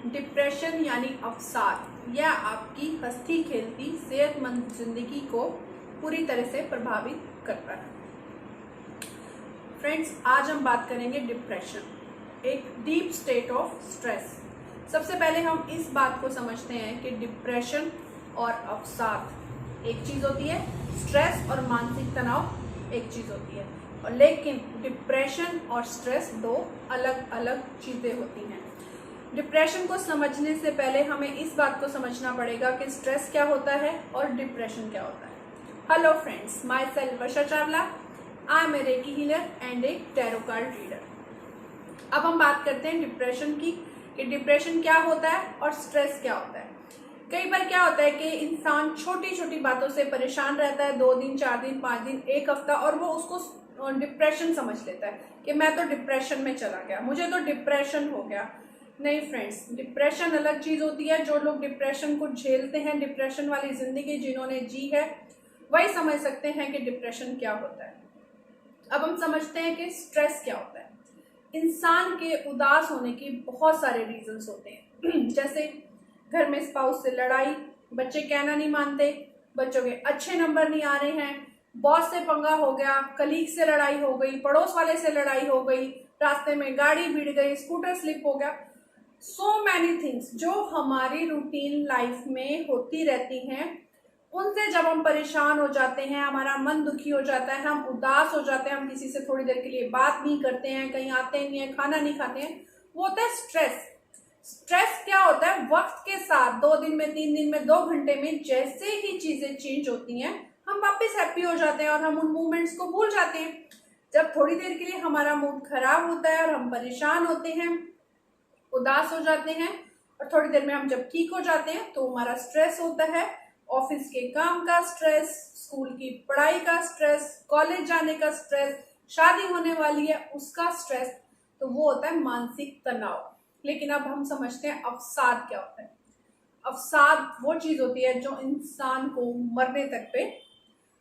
Depression यानी अवसाद, यह आपकी हंसती खेलती सेहतमंद जिंदगी को पूरी तरह से प्रभावित करता है। फ्रेंड्स, आज हम बात करेंगे डिप्रेशन, एक डीप स्टेट ऑफ स्ट्रेस। सबसे पहले हम इस बात को समझते हैं कि डिप्रेशन और अवसाद एक चीज़ होती है, स्ट्रेस और मानसिक तनाव एक चीज़ होती है, और लेकिन डिप्रेशन और स्ट्रेस दो अलग अलग चीज़ें होती हैं। डिप्रेशन को समझने से पहले हमें इस बात को समझना पड़ेगा कि स्ट्रेस क्या होता है और डिप्रेशन क्या होता है। Hello friends, myself Varsha Chawla, I am a reiki healer and a tarot card reader. अब हम बात करते हैं डिप्रेशन की, कि डिप्रेशन क्या होता है और स्ट्रेस क्या होता है। कई बार क्या होता है कि इंसान छोटी छोटी बातों से परेशान रहता है, 2 दिन 4 दिन 5 दिन 1 हफ्ता, और वो उसको डिप्रेशन समझ लेता है कि मैं तो डिप्रेशन में चला गया, मुझे तो डिप्रेशन हो गया। नहीं फ्रेंड्स, डिप्रेशन अलग चीज़ होती है। जो लोग डिप्रेशन को झेलते हैं, डिप्रेशन वाली ज़िंदगी जिन्होंने जी है, वही समझ सकते हैं कि डिप्रेशन क्या होता है। अब हम समझते हैं कि स्ट्रेस क्या होता है। इंसान के उदास होने की बहुत सारे रीजंस होते हैं जैसे घर में स्पाउस से लड़ाई, बच्चे कहना नहीं मानते, बच्चों के अच्छे नंबर नहीं आ रहे हैं, बॉस से पंगा हो गया, कलीग से लड़ाई हो गई, पड़ोस वाले से लड़ाई हो गई, रास्ते में गाड़ी भिड़ गई, स्कूटर स्लिप हो गया। सो मैनी थिंग्स जो हमारी रूटीन लाइफ में होती रहती हैं, उनसे जब हम परेशान हो जाते हैं, हमारा मन दुखी हो जाता है, हम उदास हो जाते हैं, हम किसी से थोड़ी देर के लिए बात नहीं करते हैं, कहीं आते नहीं हैं, खाना नहीं खाते हैं, वो होता है स्ट्रेस। स्ट्रेस क्या होता है? वक्त के साथ 2 दिन में, 3 दिन में, 2 घंटे में जैसे ही चीजें चेंज होती हैं, हम वापस हैप्पी हो जाते हैं और हम उन मूवमेंट्स को भूल जाते हैं। जब थोड़ी देर के लिए हमारा मूड खराब होता है और हम परेशान होते हैं, उदास हो जाते हैं, और थोड़ी देर में हम जब ठीक हो जाते हैं तो हमारा स्ट्रेस होता है, ऑफिस के काम का स्ट्रेस, स्कूल की पढ़ाई का स्ट्रेस, कॉलेज जाने का स्ट्रेस, शादी होने वाली है उसका स्ट्रेस, तो वो होता है मानसिक तनाव। लेकिन अब हम समझते हैं अवसाद क्या होता है। अवसाद वो चीज होती है जो इंसान को मरने तक पे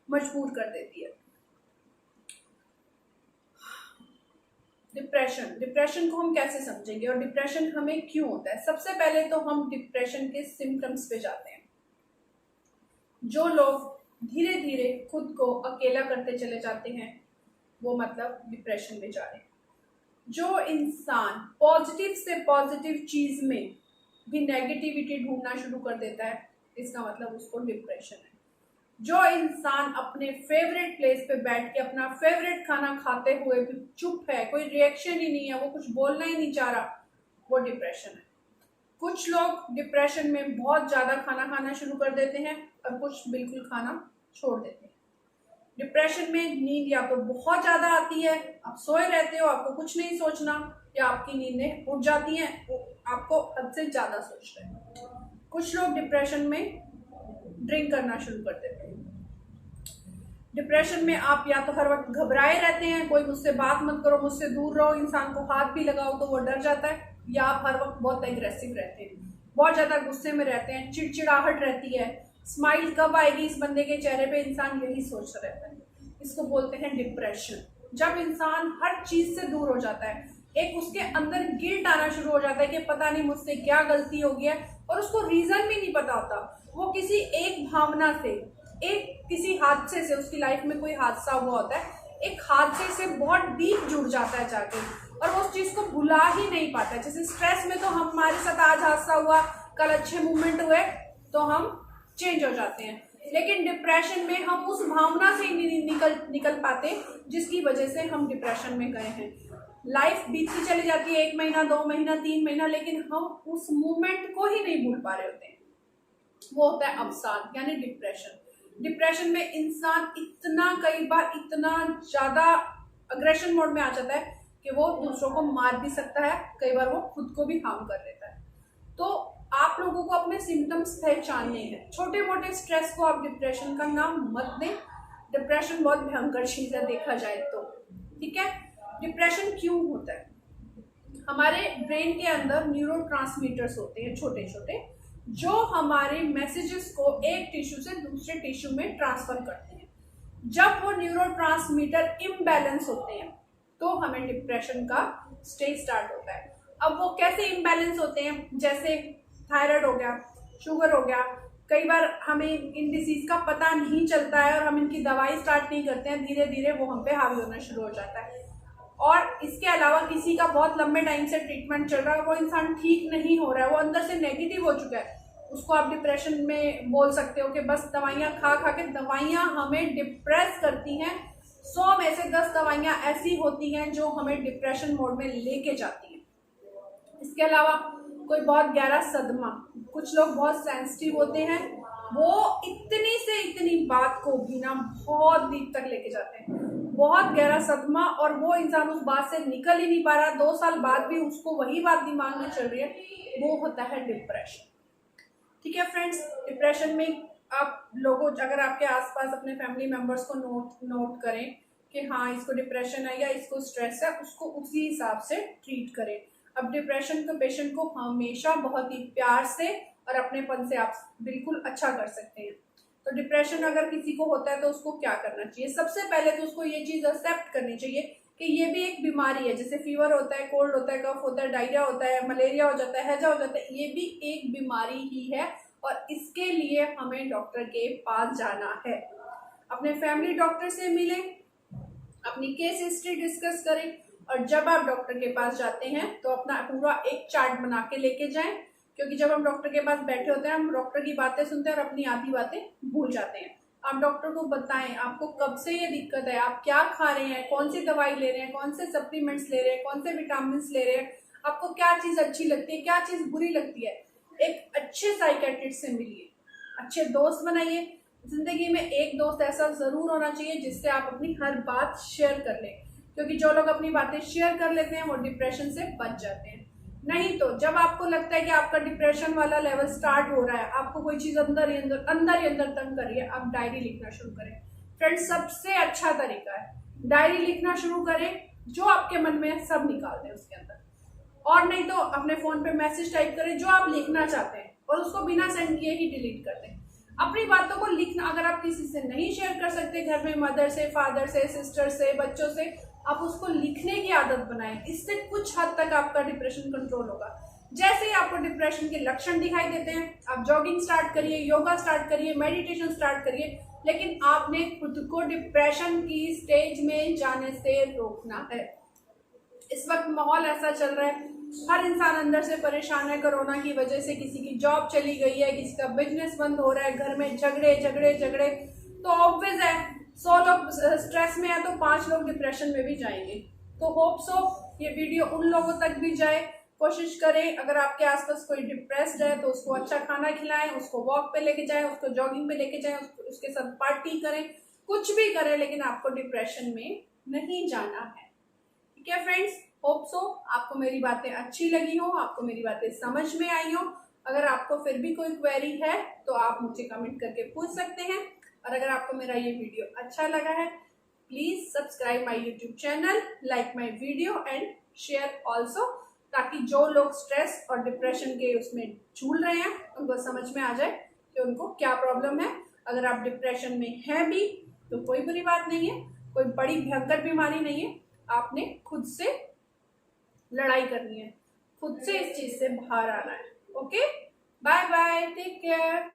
मजबूर कर देती है। डिप्रेशन को हम कैसे समझेंगे और डिप्रेशन हमें क्यों होता है? सबसे पहले तो हम डिप्रेशन के सिम्टम्स पे जाते हैं। जो लोग धीरे धीरे खुद को अकेला करते चले जाते हैं, वो मतलब डिप्रेशन में जा रहे हैं। जो इंसान पॉजिटिव से पॉजिटिव चीज में भी नेगेटिविटी ढूंढना शुरू कर देता है, इसका मतलब उसको डिप्रेशन है। जो इंसान अपने फेवरेट प्लेस पे बैठ के अपना फेवरेट खाना खाते हुए भी चुप है, कोई रिएक्शन ही नहीं है, वो कुछ बोलना ही नहीं चाह रहा, वो डिप्रेशन है। कुछ लोग डिप्रेशन में बहुत ज्यादा खाना खाना शुरू कर देते हैं और कुछ बिल्कुल खाना छोड़ देते हैं। डिप्रेशन में नींद या तो बहुत ज्यादा आती है, आप सोए रहते हो, आपको कुछ नहीं सोचना, या आपकी नींदें उठ जाती हैं, आपको हद से ज्यादा सोच रहे हैं। कुछ लोग डिप्रेशन में ड्रिंक करना शुरू कर देते हैं। डिप्रेशन में आप या तो हर वक्त घबराए रहते हैं, कोई मुझसे बात मत करो, मुझसे दूर रहो, इंसान को हाथ भी लगाओ तो वो डर जाता है, या आप हर वक्त बहुत एग्रेसिव रहते हैं, बहुत ज्यादा गुस्से में रहते हैं, चिड़चिड़ाहट रहती है, स्माइल कब आएगी इस बंदे के चेहरे पे, इंसान यही सोचता रहता है। इसको बोलते हैं डिप्रेशन। जब इंसान हर चीज से दूर हो जाता है, एक उसके अंदर गिल्ट आना शुरू हो जाता है कि पता नहीं मुझसे क्या गलती हो गई है, और उसको रीजन भी नहीं पता होता। वो किसी एक भावना से, एक किसी हादसे से, उसकी लाइफ में कोई हादसा हुआ होता है, एक हादसे से बहुत डीप जुड़ जाता है जाके, और वो उस चीज को भुला ही नहीं पाता है। जैसे स्ट्रेस में तो हमारे साथ आज हादसा हुआ, कल अच्छे मूवमेंट हुए तो हम चेंज हो जाते हैं, लेकिन डिप्रेशन में हम उस भावना से ही नहीं निकल पाते जिसकी वजह से हम डिप्रेशन में गए हैं। लाइफ बीतती चली जाती है, 1 महीना, 2 महीना, 3 महीना, लेकिन हम उस मूवमेंट को ही नहीं भूल पा रहे होते हैं। वो होता है अवसाद यानी डिप्रेशन। डिप्रेशन में इंसान कई बार इतना ज्यादा अग्रेशन मोड में आ जाता है कि वो दूसरों को मार भी सकता है, कई बार वो खुद को भी हार्म कर लेता है। तो आप लोगों को अपने सिम्टम्स पहचानने हैं। छोटे मोटे स्ट्रेस को आप डिप्रेशन का नाम मत दें, डिप्रेशन बहुत भयंकर चीज है देखा जाए तो, ठीक है। डिप्रेशन क्यों होता है? हमारे ब्रेन के अंदर न्यूरोट्रांसमीटर्स होते हैं छोटे छोटे, जो हमारे मैसेजेस को एक टिश्यू से दूसरे टिश्यू में ट्रांसफर करते हैं। जब वो न्यूरोट्रांसमीटर इम्बैलेंस होते हैं तो हमें डिप्रेशन का स्टेज स्टार्ट होता है। अब वो कैसे इम्बैलेंस होते हैं, जैसे थायराइड हो गया, शुगर हो गया, कई बार हमें इन डिसीज का पता नहीं चलता है और हम इनकी दवाई स्टार्ट नहीं करते हैं, धीरे धीरे वो हम पे हावी होना शुरू हो जाता है। और इसके अलावा किसी का बहुत लंबे टाइम से ट्रीटमेंट चल रहा है, वो इंसान ठीक नहीं हो रहा है, वो अंदर से नेगेटिव हो चुका है, उसको आप डिप्रेशन में बोल सकते हो कि बस दवाइयाँ खा खा के, दवाइयाँ हमें डिप्रेस करती हैं। 100 में से 10 दवाइयाँ ऐसी होती हैं जो हमें डिप्रेशन मोड में लेके जाती हैं। इसके अलावा कोई बहुत गहरा सदमा, कुछ लोग बहुत सेंसिटिव होते हैं, वो इतनी से इतनी बात को भी ना बहुत डीप तक लेके जाते हैं, बहुत गहरा सदमा, और वो इंसान उस बात से निकल ही नहीं पा रहा, 2 साल बाद भी उसको वही बात दिमाग में चल रही है, वो होता है डिप्रेशन। ठीक है फ्रेंड्स, डिप्रेशन में आप लोगों, अगर आपके आसपास अपने फैमिली मेंबर्स को नोट करें कि हाँ इसको डिप्रेशन है या इसको स्ट्रेस है, उसको उसी हिसाब से ट्रीट करें। अब डिप्रेशन के पेशेंट को हमेशा बहुत ही प्यार से और अपनेपन से आप बिल्कुल अच्छा कर सकते हैं। तो डिप्रेशन अगर किसी को होता है तो उसको क्या करना चाहिए? सबसे पहले तो उसको ये चीज़ एक्सेप्ट करनी चाहिए कि ये भी एक बीमारी है, जैसे फीवर होता है, कोल्ड होता है, कफ होता है, डायरिया होता है, मलेरिया हो जाता है, हैजा हो जाता है, ये भी एक बीमारी ही है और इसके लिए हमें डॉक्टर के पास जाना है। अपने फैमिली डॉक्टर से मिलें, अपनी केस हिस्ट्री डिस्कस करें, और जब आप डॉक्टर के पास जाते हैं तो अपना पूरा एक चार्ट बना के लेके जाएं, क्योंकि जब हम डॉक्टर के पास बैठे होते हैं हम डॉक्टर की बातें सुनते हैं और अपनी आधी बातें भूल जाते हैं। आप डॉक्टर को बताएं आपको कब से ये दिक्कत है, आप क्या खा रहे हैं, कौन सी दवाई ले रहे हैं, कौन से सप्लीमेंट्स ले रहे हैं, कौन से विटामिन ले रहे हैं, आपको क्या चीज़ अच्छी लगती है, क्या चीज़ बुरी लगती है। एक अच्छे साइकेट्रिस्ट से मिलिए, अच्छे दोस्त बनाइए। जिंदगी में एक दोस्त ऐसा जरूर होना चाहिए जिससे आप अपनी हर बात शेयर कर लें, क्योंकि जो लोग अपनी बातें शेयर कर लेते हैं वो डिप्रेशन से बच जाते हैं। नहीं तो जब आपको लगता है कि आपका डिप्रेशन वाला लेवल स्टार्ट हो रहा है, आपको कोई चीज अंदर ही अंदर तंग कर रही है, आप डायरी लिखना शुरू करें। फ्रेंड्स, सबसे अच्छा तरीका है डायरी लिखना शुरू करें, जो आपके मन में है सब निकाल दें उसके अंदर, और नहीं तो अपने फोन पे मैसेज टाइप करें जो आप लिखना चाहते हैं और उसको बिना सेंड किए ही डिलीट कर दें। अपनी बातों को लिखना, अगर आप किसी से नहीं शेयर कर सकते, घर में मदर से, फादर से, सिस्टर से, बच्चों से, आप उसको लिखने की आदत बनाएं। इससे कुछ हद तक आपका डिप्रेशन कंट्रोल होगा। जैसे ही आपको डिप्रेशन के लक्षण दिखाई देते हैं, आप जॉगिंग स्टार्ट करिए, योगा स्टार्ट करिए, मेडिटेशन स्टार्ट करिए, लेकिन आपने खुद को डिप्रेशन की स्टेज में जाने से रोकना है। इस वक्त माहौल ऐसा चल रहा है, हर इंसान अंदर से परेशान है। कोरोना की वजह से किसी की जॉब चली गई है, किसी का बिजनेस बंद हो रहा है, घर में झगड़े झगड़े झगड़े, तो ऑब्वियस है 100 लोग स्ट्रेस में है तो 5 लोग डिप्रेशन में भी जाएंगे। तो होप सो ये वीडियो उन लोगों तक भी जाए। कोशिश करें अगर आपके आसपास कोई डिप्रेस्ड है तो उसको अच्छा खाना खिलाएं, उसको वॉक पे लेके जाएं, उसको जॉगिंग पे लेके जाएं, उसके साथ पार्टी करें, कुछ भी करें, लेकिन आपको डिप्रेशन में नहीं जाना है। ठीक है फ्रेंड्स, होप सो आपको मेरी बातें अच्छी लगी हो, आपको मेरी बातें समझ में आई हो। अगर आपको फिर भी कोई क्वेरी है तो आप मुझे कमेंट करके पूछ सकते हैं, और अगर आपको मेरा ये वीडियो अच्छा लगा है please subscribe my YouTube channel, like my video and share also, ताकि जो लोग स्ट्रेस और डिप्रेशन के उसमें झूल रहे हैं उनको समझ में आ जाए कि उनको क्या प्रॉब्लम है। अगर आप डिप्रेशन में हैं भी तो कोई बुरी बात नहीं है, कोई बड़ी भयंकर बीमारी नहीं है, आपने खुद से लड़ाई करनी है, खुद से इस चीज से बाहर आना है। Okay, bye bye, take care.